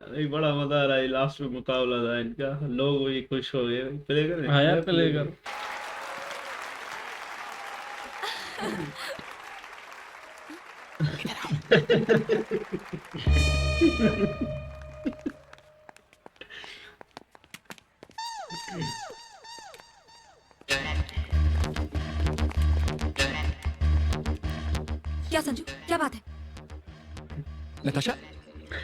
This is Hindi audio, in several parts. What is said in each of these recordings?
अरे बड़ा मजा आ रहा है, लास्ट में मुकाबला था इनका, लोग भी खुश हो गए। प्ले करें? हाँ यार, मैं प्ले play कर। क्या संजू, क्या बात है? नताशा,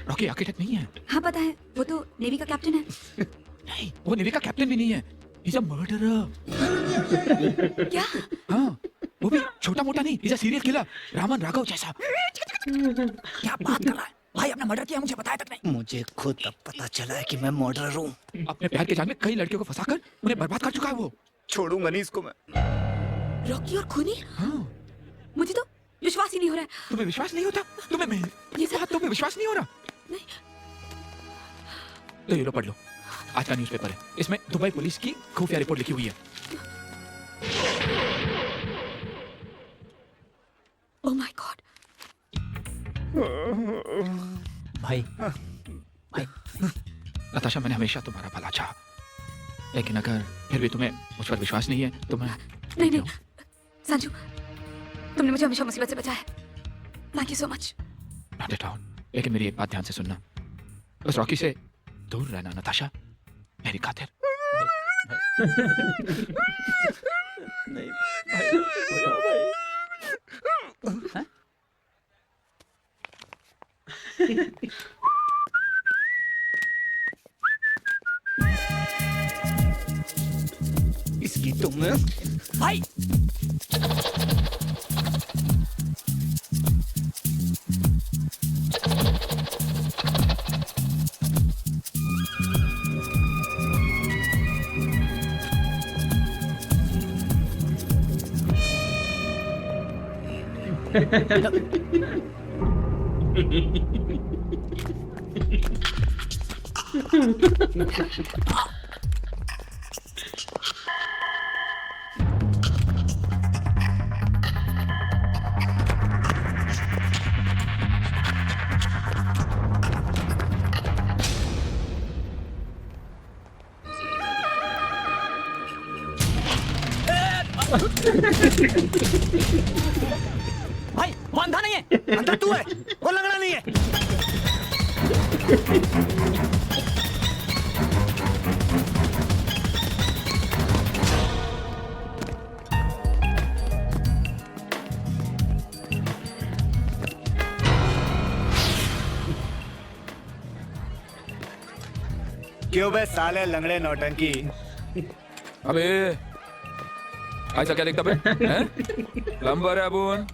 रॉकी आर्किटेक्ट नहीं है। हाँ पता है, वो तो नेवी का कैप्टन है। नहीं, वो नेवी का कैप्टन भी नहीं है। He's a murderer। क्या? हाँ, वो भी छोटा मोटा नहीं, he's a serial killer, Raman Raghav जैसा। क्या बात कर रहा है? भाई आपने मर्डर किया, मुझे बताया तक नहीं। मुझे खुद अब पता चला है कि मैं मर्डरर हूँ। अपने प्यार के जाल में कई लड़कियों को फंसाकर उन्हें बर्बाद कर चुका है वो। छोड़ूंगा नहीं इसको मैं। रॉकी और खूनी? हाँ, मुझे तो विश्वास ही नहीं हो रहा है। तुम्हें विश्वास नहीं होता? ये सब तुम्हें विश्वास नहीं हो रहा? नहीं। तो ये लो, पढ़ लो, आज का न्यूज़पेपर है। इसमें दुबई पुलिस की खुफिया रिपोर्ट लिखी हुई है। Oh my God. भाई नताशा, मैंने हमेशा तुम्हारा भला चाहा, लेकिन अगर फिर भी तुम्हें मुझ पर विश्वास नहीं है तो मैं नहीं संजू, तुमने मुझे हमेशा मुसीबत से बचाया है। Thank you so much. Not at all. लेकिन मेरी एक बात ध्यान से सुनना, बस रॉकी से दूर रहना नताशा, मेरी खातिर। नहीं भाई, हो जाओ भाई। इसकी तुम भाई भाई, वो अंधा नहीं है, अंधा तू है, वो लंगड़ा नहीं है। क्यों बे साले लंगड़े नौटंकी। अबे ऐसा क्या देखता बे? हैं? प्लम्बर है अपुन,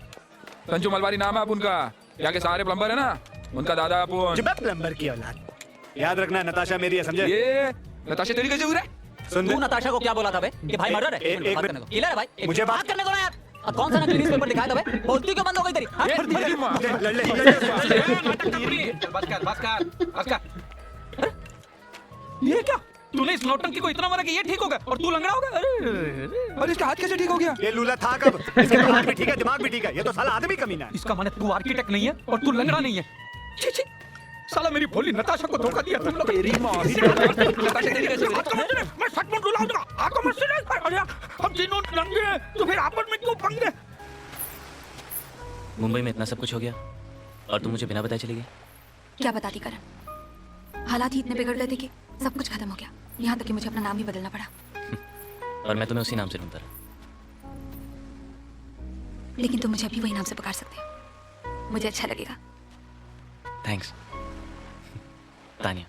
संजू मलवारी नाम है अपुन का। यहाँ के सारे प्लम्बर है ना, उनका दादा अपुन। जो बे प्लम्बर की औलाद। याद रखना नताशा मेरी है, समझे? ये नताशा तेरी कैसे हुई रे? सुन तू ले। नताशा को क्या बोला था बे कि भाई मर्डर है? एक बात मिनट। करने को किलर है भाई, मुझे बात करने को ना यार। अब कौन सा नकली न्यूज़पेपर दिखाया था बे? बोलती क्यों बंद हो गई तेरी? हाँ? तेरी माँ। लड़ ले। ये क्या? तूने इस नौटंकी को इतना मारा कि ये ठीक हो गया और तू लंगड़ा हो गया? अरे और इसका हाथ कैसे ठीक हो गया? ये लूला था कब? इसके तो हाथ भी ठीक है, दिमाग भी ठीक है। ये तो साला आदमी कमीना है। इसका माने तू आर्किटेक्ट नहीं है और तू लंगड़ा नहीं है। छी छी, साला मेरी भोली नताशा को धोखा दिया तुम लोग। तेरी माँ। नताशा तेरी कैसे हुई? मैं सचमुच रुला दूंगा। आंखों में से अरे हम तीनों नंगे हैं तो फिर आपस में क्यों पंगे? मुंबई में इतना सब कुछ हो गया और तुम मुझे बिना बताए चली गई। क्या बताती करण, हालात ही इतने बिगड़ गए थे कि सब कुछ खत्म हो गया। यहाँ तक कि मुझे अपना नाम ही बदलना पड़ा। और मैं तुम्हें उसी नाम से ढूंढता रहा। लेकिन तुम मुझे अभी वही नाम से पुकार सकते हो, मुझे अच्छा लगेगा। थैंक्स तानिया।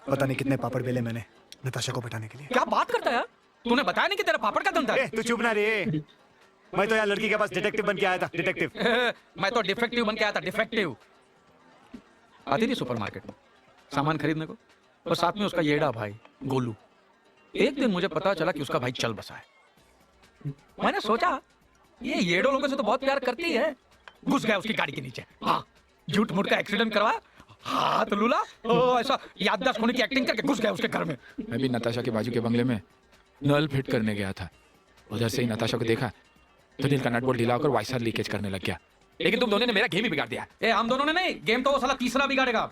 पता नहीं कितने पापड़ बेले मैंने नताशा को पटाने के लिए। क्या बात करता है यार? तूने बताया नहीं कि तेरा पापड़ का धंधा है? तू चुप ना रे। मैं तो यार लड़की के पास डिटेक्टिव बन के आया था, डिटेक्टिव। मैं तो डिफेक्टिव बन के आया था, डिफेक्टिव। आती थी सुपरमार्केट में सामान खरीदने को, और साथ में उसका येड़ा भाई गोलू। एक दिन मुझे पता चला कि उसका भाई चल बसा है। मैंने सोचा ये येड़ो लोगों से तो बहुत प्यार करती है। घुस गया उसकी गाड़ी के नीचे। हाँ, झूठ मूठ का एक्सीडेंट करवाया, हाथ लूला, ऐसा याददाश्त होने की एक्टिंग करके घुस गया उसके घर में। मैं भी नताशा के बाजू के बंगले में नल फिट करने गया था। उधर से ही नताशा को देखा तो दिल का नट बोल्ट ढीला होकर वाइसर लीकेज करने लग गया। लेकिन तुम दोनों ने मेरा गेम ही बिगाड़ दिया। हम दोनों ने नहीं, गेम तो वो साला तीसरा बिगाड़ेगा।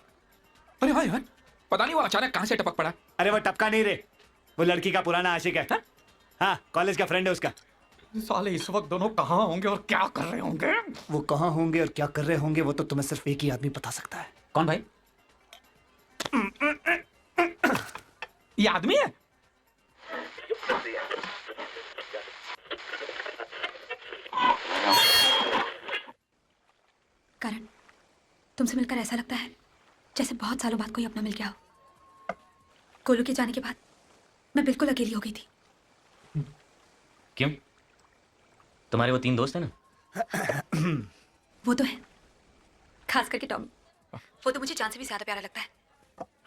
अरे हाँ यार, पता नहीं वो अचानक कहाँ से टपक पड़ा। अरे वो टपका नहीं रे, वो लड़की का पुराना आशिक है। हाँ, कॉलेज का फ्रेंड है उसका। साले इस वक्त दोनों कहाँ होंगे और क्या कर रहे होंगे? वो कहाँ होंगे और क्या कर रहे होंगे वो तो तुम्हें सिर्फ एक ही आदमी बता सकता है। कौन भाई? ये आदमी है? करण, तुमसे मिलकर ऐसा लगता है जैसे बहुत सालों बाद कोई अपना मिल गया हो। गोलू के जाने के बाद मैं बिल्कुल अकेली हो गई थी। क्यों? तुम्हारे वो 3 दोस्त हैं ना? वो तो है, खास करके टॉमी। वो तो मुझे जान से भी ज्यादा प्यारा लगता है।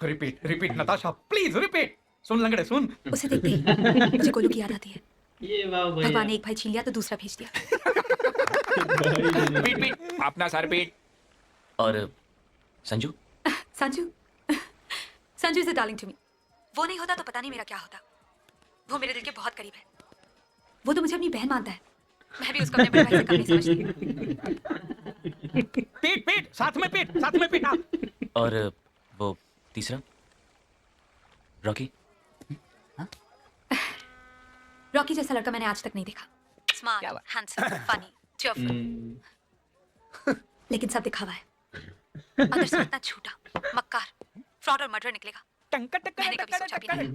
Repeat repeat Natasha, please repeat. सुन लंगड़े सुन। उसे देखते ही मुझे गोलू की याद आती है। ये वाह भैया। भगवान ने एक भाई छीन लिया तो दूसरा भेज दिया। पीट पीट अपना सर पीट। और Sanju? Sanju Sanju is darling to me. वो नहीं होता तो पता नहीं मेरा क्या होता। वो मेरे दिल के बहुत करीब है। वो तो मुझे अपनी बहन मानता है। मैं भी उसको अपने बड़े भाई से कम नहीं समझती। पीट पीट, साथ में पीट, साथ में पीट। और वो तीसरा रॉकी? रॉकी जैसा लड़का मैंने आज तक नहीं देखा। स्मार्ट, हैंडसम, फनी, चीयरफुल, लेकिन सब दिखावा है। अंदर से इतना झूठा, मक्कार, फ्रॉड और मर्डर निकलेगा। मैंने कभी सोचा भी नहीं।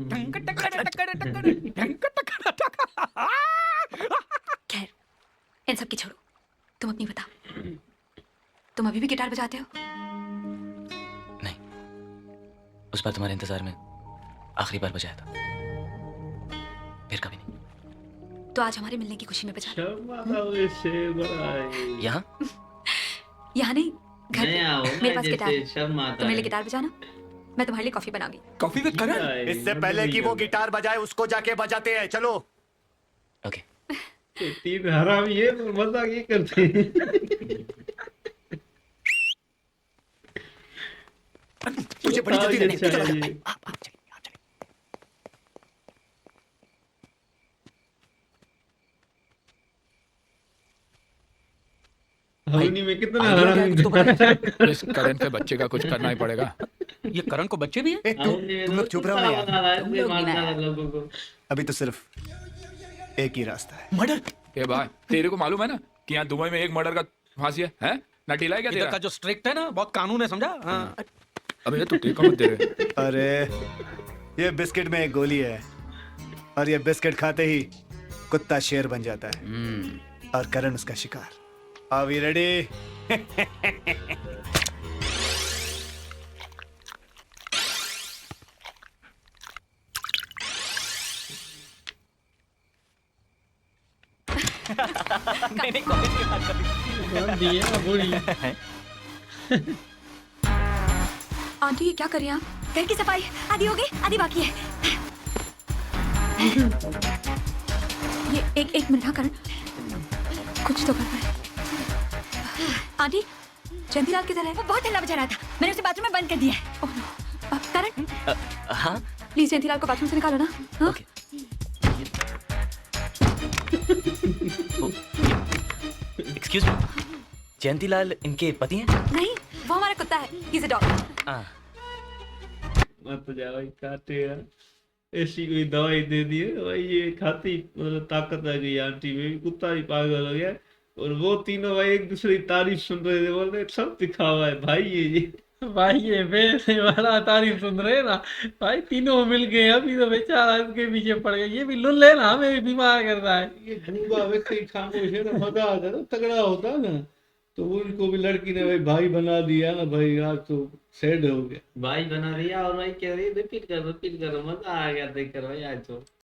खैर, इन सब की छोड़ो, तुम अपनी बताओ। तुम अभी भी गिटार बजाते हो? नहीं, उस बार तुम्हारे इंतजार में आखिरी बार बजाया था, फिर कभी नहीं। तो आज हमारे मिलने की खुशी में बजा। शर्मा था वैसे बड़ा है। यहाँ यहाँ नहीं, घर नहीं पे। आओ मेरे ना, पास गिटार है। जैसे शर्म आता तुम मेरे लिए है। गिटार बजाना, मैं तुम्हारे लिए कॉफी बनाऊंगी। कॉफी विद करण? इससे पहले कि वो गिटार बजाए उसको जाके बजाते हैं। चलो। ओके। ये 3 हरामी है तो मजाक ये करते हैं। तुझे बड़ी जल्दी रहनी है। अच्छा चलो, है ये। आप चलिए, आप चलिए। हवनी में कितना आइडिया क्या है? हरामी कुछ तो बता। इस करण के बच्चे का कुछ करना ही पड़ेगा। ये करण को बच्चे भी हैं? ए, तुम लोग चुप रहो ना यार। तुम लोग लोगों को। अभी तो सिर्फ एक ही रास्ता है। मर्डर? ए भाई, तेरे को मालूम है ना कि यहाँ दुबई में एक मर्डर का फांसी है? हैं? ना ढीला है क्या इधर तेरा? का जो स्ट्रिक्ट है ना, बहुत कानून है, समझा? हाँ। अबे तू टेका मत दे रहे। अरे ये बिस्किट में एक गोली है और ये बिस्किट खाते ही कुत्ता शेर बन जाता है और करण उसका शिकार। Are we ready? दिया बुरी। आंटी, ये क्या कर रही हैं आप? घर की सफाई आधी हो गई, आधी बाकी है। ये एक मिनट, हाँ करण, कुछ तो गड़बड़ है। आंटी, जयंतीलाल किधर है? वो बहुत हल्ला बजा रहा था, मैंने उसे बाथरूम में बंद कर दिया है। Oh no. करण, हाँ प्लीज जयंतीलाल को बाथरूम से निकालो ना। हाँ? ओके। एक्सक्यूज मी, जयंतीलाल इनके पति हैं? नहीं, वो हमारा कुत्ता है। He is a dog. हाँ। मत जा भाई, काटे यार। ऐसी कोई दवाई दे दी है भाई, ये खाती मतलब ताकत आ गई आंटी में। कुत्ता भी पागल हो गया और वो तीनों भाई एक दूसरे की तारीफ सुन रहे थे, बोल रहे सब दिखावा है भाई। ये भाई ये बेटे वाला तारीफ सुन रहे ना भाई, तीनों मिल गए। अभी तो बेचारा इसके पीछे पड़ गया। ये भी लुल्ले ना, हमें भी बीमार कर रहा है। ये गूंगा व्यक्ति खामोश है ना, मजा आता ना, तगड़ा होता ना तो उनको भी लड़की ने भाई बना दिया ना भाई। आज तो सैड हो गया, भाई बना दिया। और भाई कह रही रिपीट कर मजा आ गया देख कर भाई आज तो।